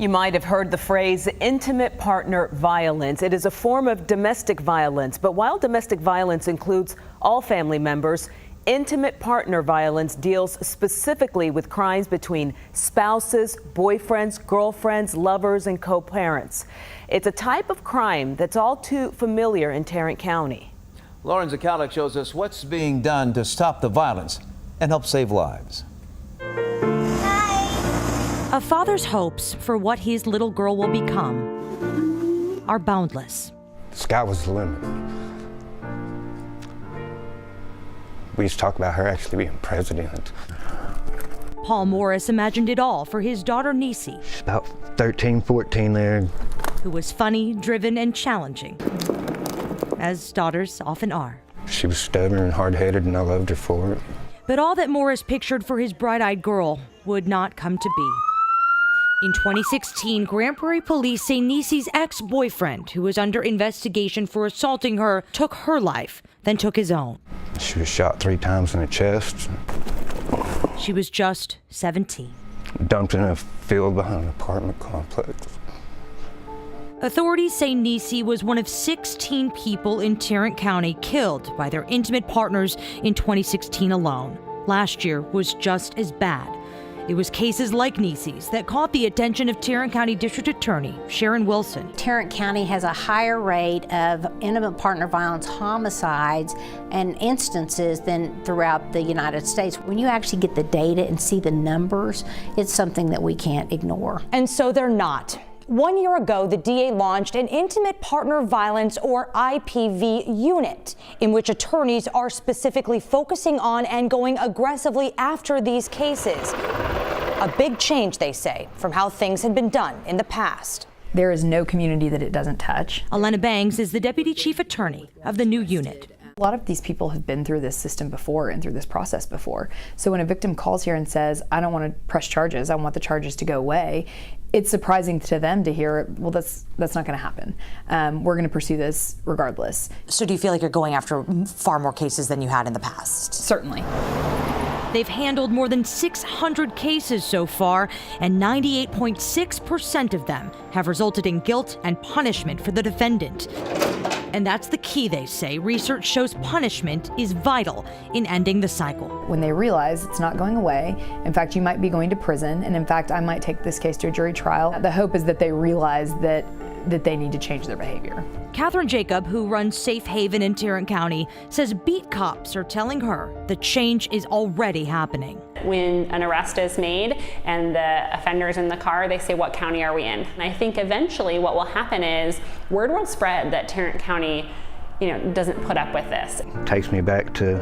You might have heard the phrase intimate partner violence. It is a form of domestic violence, but while domestic violence includes all family members, intimate partner violence deals specifically with crimes between spouses, boyfriends, girlfriends, lovers, and co-parents. It's a type of crime that's all too familiar in Tarrant County. Lauren Zakalik shows us what's being done to stop the violence and help save lives. A father's hopes for what his little girl will become are boundless. The sky was the limit. We used to talk about her actually being president. Paul Morris imagined it all for his daughter Niecy. She's about 13, 14 there. Who was funny, driven, and challenging, as daughters often are. She was stubborn and hard-headed, and I loved her for it. But all that Morris pictured for his bright-eyed girl would not come to be. In 2016, Grand Prairie police say Niecy's ex-boyfriend, who was under investigation for assaulting her, took her life, then took his own. She was shot 3 times in the chest. She was just 17. Dumped in a field behind an apartment complex. Authorities say Niecy was one of 16 people in Tarrant County killed by their intimate partners in 2016 alone. Last year was just as bad. It was cases like Niecy's that caught the attention of Tarrant County District Attorney Sharon Wilson. Tarrant County has a higher rate of intimate partner violence homicides and instances than throughout the United States. When you actually get the data and see the numbers, it's something that we can't ignore. And so they're not. 1 year ago, the DA launched an Intimate Partner Violence, or IPV, unit, in which attorneys are specifically focusing on and going aggressively after these cases. A big change, they say, from how things had been done in the past. There is no community that it doesn't touch. Elena Bangs is the deputy chief attorney of the new unit. A lot of these people have been through this system before and through this process before. So when a victim calls here and says, I don't want to press charges, I want the charges to go away, it's surprising to them to hear, well, that's not going to happen. We're going to pursue this regardless. So do you feel like you're going after far more cases than you had in the past? Certainly. They've handled more than 600 cases so far, and 98.6% of them have resulted in guilt and punishment for the defendant. And that's the key, they say. Research shows punishment is vital in ending the cycle. When they realize it's not going away, in fact, you might be going to prison, and in fact, I might take this case to a jury trial. The hope is that they realize that they need to change their behavior. Catherine Jacob, who runs Safe Haven in Tarrant County, says beat cops are telling her the change is already happening. When an arrest is made and the offender's in the car, they say, what county are we in? And I think eventually what will happen is word will spread that Tarrant County, doesn't put up with this. It takes me back to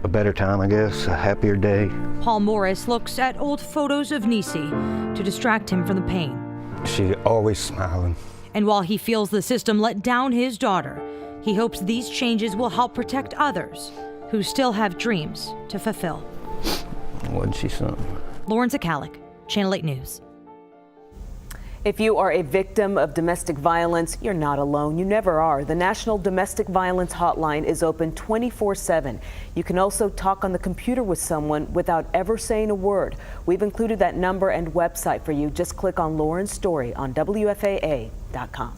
a better time, I guess, a happier day. Paul Morris looks at old photos of Niecy to distract him from the pain. She's always smiling. And while he feels the system let down his daughter, he hopes these changes will help protect others who still have dreams to fulfill. Wasn't she something? Lauren Zakalik, Channel 8 News. If you are a victim of domestic violence, you're not alone. You never are. The National Domestic Violence Hotline is open 24/7. You can also talk on the computer with someone without ever saying a word. We've included that number and website for you. Just click on Lauren's story on WFAA.com.